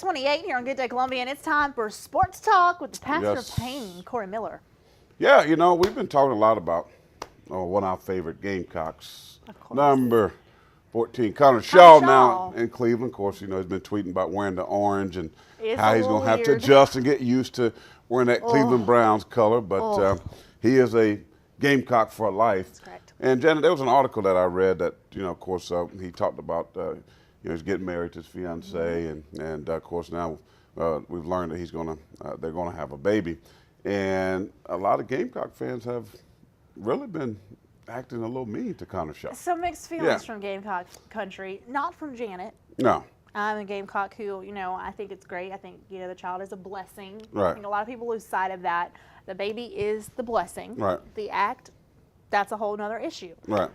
8:28 here on Good Day Columbia, and it's time for Sports Talk with the Pastor Yes. of Payne, Corey Miller. Yeah, we've been talking a lot about one of our favorite Gamecocks. Of course. Number 14, Connor Shaw Shaw. now in Cleveland. Of course, he's been tweeting about wearing the orange and It's how a he's going little to have to weird. adjust and get used to wearing that Cleveland Browns color. But he is a Gamecock for life. That's correct. And Janet, there was an article that I read that, of course, he talked about, he's getting married to his fiancee, and of course now we've learned that they're going to have a baby. And a lot of Gamecock fans have really been acting a little mean to Connor Shaw. Some mixed feelings from Gamecock country, not from Janet. No. I'm a Gamecock who, I think it's great. I think, the child is a blessing. Right. I think a lot of people lose sight of that. The baby is the blessing. Right. The act, that's a whole nother issue. Right.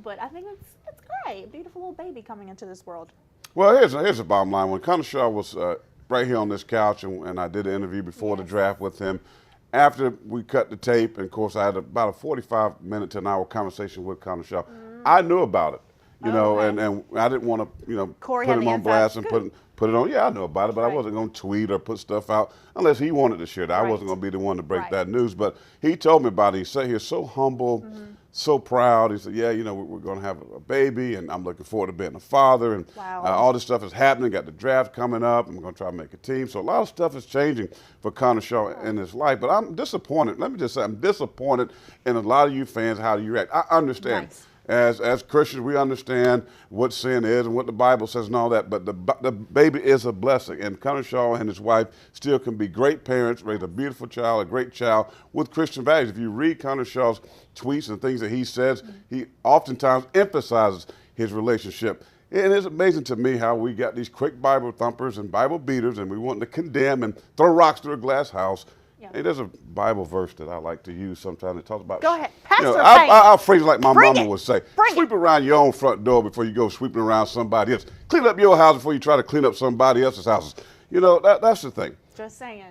But I think it's great. A beautiful little baby coming into this world. Well, here's the bottom line. When Connor Shaw was right here on this couch, and I did an interview before the draft with him, after we cut the tape, and of course I had about a 45-minute to an hour conversation with Connor Shaw, I knew about it. And I didn't want to, Corey put had him the on inside blast and scoop. put it on. Yeah, I knew about it, but I wasn't going to tweet or put stuff out unless he wanted to share it. I Right. wasn't going to be the one to break Right. that news. But he told me about it. He sat here so humble, so proud. He said, we're going to have a baby, and I'm looking forward to being a father. And Wow. all this stuff is happening. Got the draft coming up. I'm going to try to make a team. So a lot of stuff is changing for Connor Shaw in his life. But I'm disappointed. Let me just say, I'm disappointed in a lot of you fans, how you react. I understand. Nice. As Christians, we understand what sin is and what the Bible says and all that, but the baby is a blessing. And Connor Shaw and his wife still can be great parents, raise a beautiful child, a great child with Christian values. If you read Connor Shaw's tweets and things that he says, he oftentimes emphasizes his relationship. And it's amazing to me how we got these quick Bible thumpers and Bible beaters, and we want to condemn and throw rocks through a glass house. Yeah. Hey, there's a Bible verse that I like to use sometimes. It talks about. Go ahead. Pastor Payne. I'll phrase it like my Bring mama it. would say. Bring Sweep around your own front door before you go sweeping around somebody else. Clean up your house before you try to clean up somebody else's houses. That's the thing. Just saying.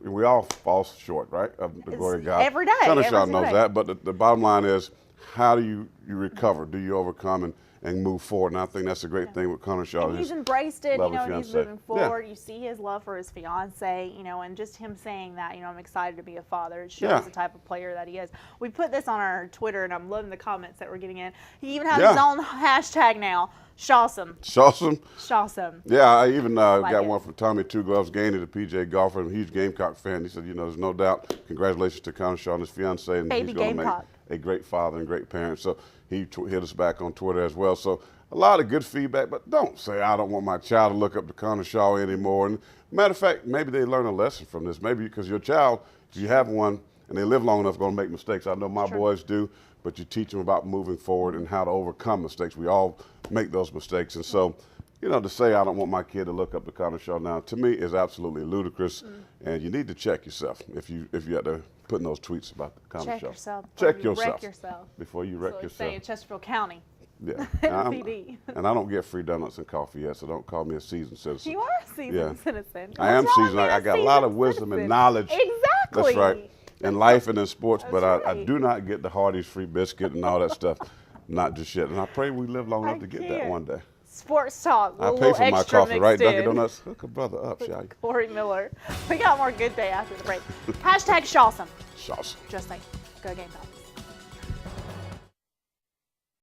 We all fall short, right, of the glory of God. Every day, Connor every Shaw single knows day. that, but the bottom line is, how do you recover? Do you overcome and move forward? And I think that's a great thing with Connor Shaw. And he's embraced it, love his and he's fiancée. moving forward. You see his love for his fiance, and just him saying that, I'm excited to be a father. It shows the type of player that he is. We put this on our Twitter, and I'm loving the comments that we're getting in. He even has his own hashtag now, Shawsome. Shawsome. Shawsome. Yeah, I even Like got it. one from Tommy Two Gloves Gainey, the PJ golfer, and a huge Gamecock fan. He said, there's no doubt, congratulations to Connor Shaw and his fiancee, and Baby he's going to make Gamecock. a great father and great parent. So he hit us back on Twitter as well. So a lot of good feedback, but don't say I don't want my child to look up to Connor Shaw anymore. And matter of fact, maybe they learn a lesson from this. Maybe because your child, if you have one and they live long enough, going to make mistakes. I know my boys do, but you teach them about moving forward and how to overcome mistakes. We all make those mistakes. And so, to say I don't want my kid to look up to Connor Shaw now, to me, is absolutely ludicrous. And you need to check yourself if you had to put in those tweets about Connor Check Shaw. yourself. Check before you yourself. Wreck yourself. Before you wreck So yourself. say in Chesterfield County. Yeah. PD. And I don't get free donuts and coffee yet, so don't call me a seasoned citizen. You are a seasoned citizen. I am What's wrong seasoned. with I being got a lot of wisdom and knowledge. Exactly. That's right. In life and in sports, but That's I right. do not get the Hardee's free biscuit and all that stuff. Not just yet. And I pray we live long enough to get that can't. one day. Sports talk. I A pay little for my extra coffee, right? mixed Dunkin' in. Donuts. Hook a brother up, shall you? Corey Miller. We got more Good Day after the break. Hashtag Shawsome. Sauce. Just saying. Go Gamecocks.